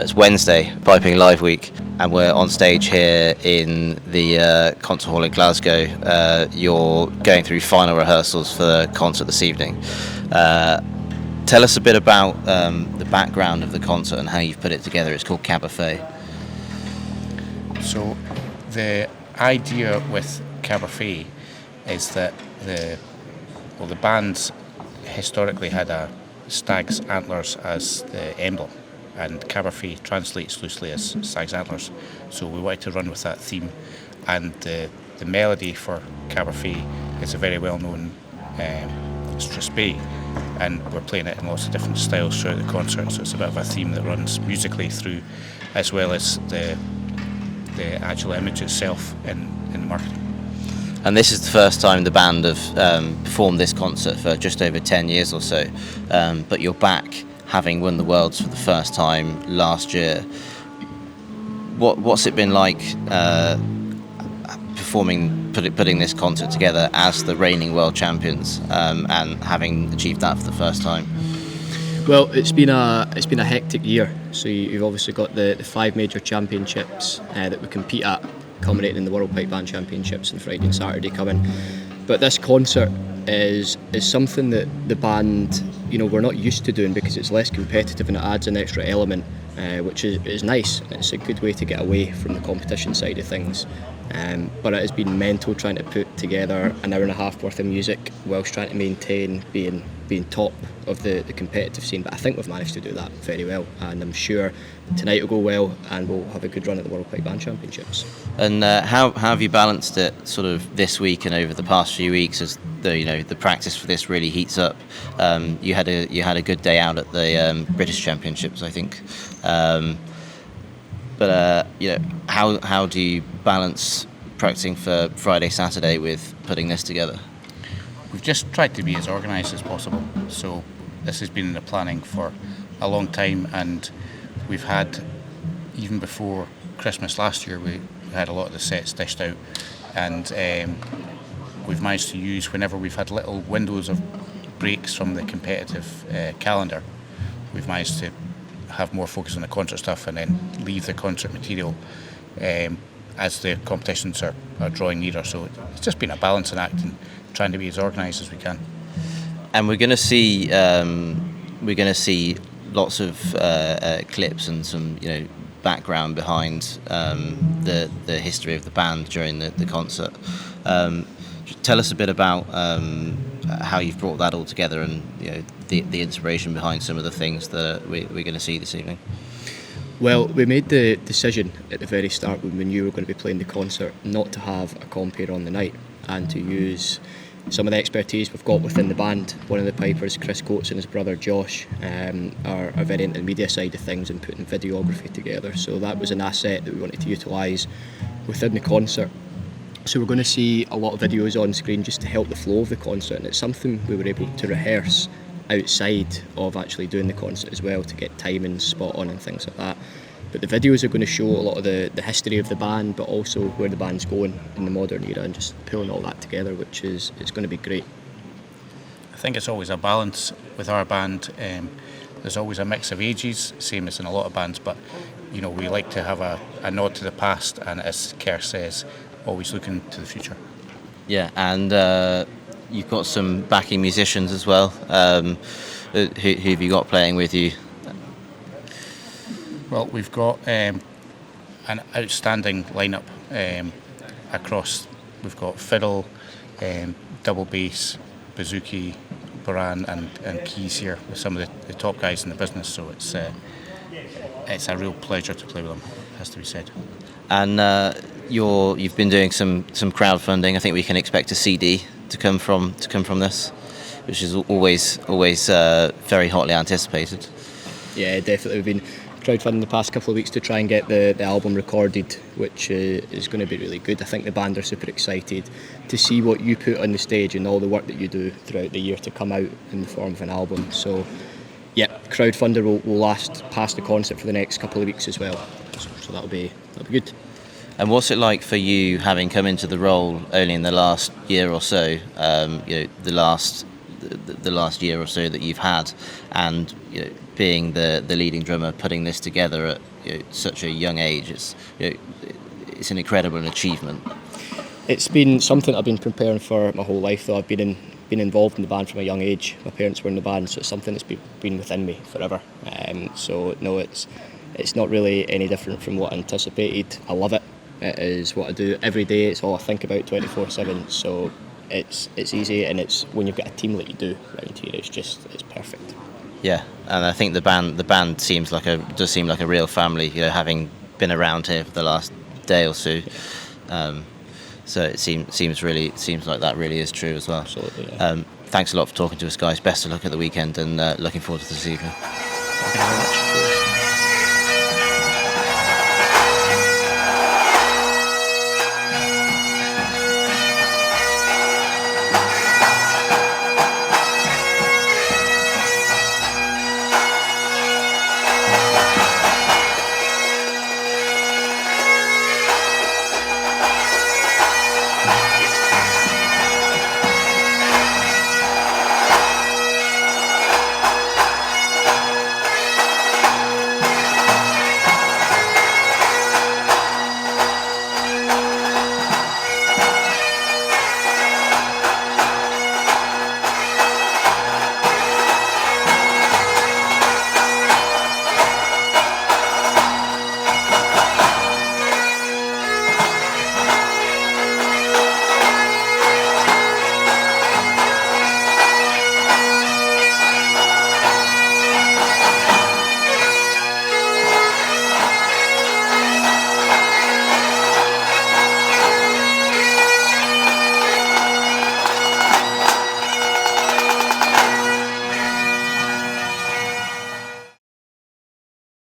It's Wednesday, Piping Live Week, and we're on stage here in the concert hall in Glasgow. You're going through final rehearsals for the concert this evening. Tell us a bit about the background of the concert and how you've put it together. It's called Cabar Fèidh. So the idea with Cabar Fèidh is that the band's historically had a Stags Antlers as the emblem, and Cabar Fèidh translates loosely as Stags Antlers. So we wanted to run with that theme, and the melody for Cabar Fèidh is a very well-known strathspey, and we're playing it in lots of different styles throughout the concert. So it's a bit of a theme that runs musically through, as well as the actual image itself in the marketing. And this is the first time the band have performed this concert for just over 10 years or so, but you're back having won the Worlds for the first time last year. What's it been like putting this concert together as the reigning World Champions and having achieved that for the first time? Well, it's been a hectic year. So you've obviously got the 5 major championships that we compete at, culminating in the World Pipe Band Championships on Friday and Saturday coming. But this concert is something that the band, we're not used to doing, because it's less competitive and it adds an extra element, which is nice. It's a good way to get away from the competition side of things. But it has been mental trying to put together an hour and a half worth of music whilst trying to maintain being top of the competitive scene. But I think we've managed to do that very well, and I'm sure tonight will go well and we'll have a good run at the World Pipe Band Championships. And how have you balanced it sort of this week and over the past few weeks as the practice for this really heats up? You had a good day out at the British Championships, I think. But how do you balance practicing for Friday, Saturday with putting this together? We've just tried to be as organised as possible. So this has been in the planning for a long time, and we've had, even before Christmas last year, we had a lot of the sets dished out, and we've managed to use, whenever we've had little windows of breaks from the competitive calendar, we've managed to have more focus on the concert stuff and then leave the concert material as the competitions are drawing nearer. So it's just been a balancing act and trying to be as organised as we can. And we're going to see lots of clips and some background behind the history of the band during the concert. Tell us a bit about how you've brought that all together and the inspiration behind some of the things that we're going to see this evening. Well, we made the decision at the very start when we knew we were going to be playing the concert not to have a compere on the night, and to use some of the expertise we've got within the band. One of the pipers, Chris Coates, and his brother Josh are very into the media side of things and putting videography together. So that was an asset that we wanted to utilise within the concert. So we're going to see a lot of videos on screen just to help the flow of the concert, and it's something we were able to rehearse outside of actually doing the concert as well, to get timings spot on and things like that. But the videos are going to show a lot of the history of the band, but also where the band's going in the modern era, and just pulling all that together, which is going to be great. I think it's always a balance with our band. There's always a mix of ages, same as in a lot of bands, but we like to have a nod to the past, and as Kerr says, always looking to the future. Yeah, and you've got some backing musicians as well. Who have you got playing with you? Well, we've got an outstanding lineup across. We've got fiddle, double bass, bouzouki, baran, and keys here with some of the top guys in the business. So it's a real pleasure to play with them, has to be said. And you've been doing some crowdfunding. I think we can expect a CD to come from this, which is always very hotly anticipated. Yeah, definitely. We've been crowdfunding the past couple of weeks to try and get the album recorded, which is going to be really good. I think the band are super excited to see what you put on the stage and all the work that you do throughout the year to come out in the form of an album. So yeah, crowdfunder will last past the concert for the next couple of weeks as well. So that'll be good. And what's it like for you, having come into the role only in the last year or so? The last the last year or so that you've had, and being the leading drummer, putting this together at such a young age, it's an incredible achievement. It's been something I've been preparing for my whole life, though. I've been involved in the band from a young age. My parents were in the band, so it's something that's been within me forever. So no, it's not really any different from what I anticipated. I love it. It is what I do every day. It's all I think about 24/7. So it's easy, and it's when you've got a team like you do around here, it's perfect. Yeah, and I think the band does seem like a real family. Having been around here for the last day or so. So it seems like that really is true as well. Absolutely. Yeah. Thanks a lot for talking to us, guys. Best of luck at the weekend, and looking forward to this evening. Thank you very much.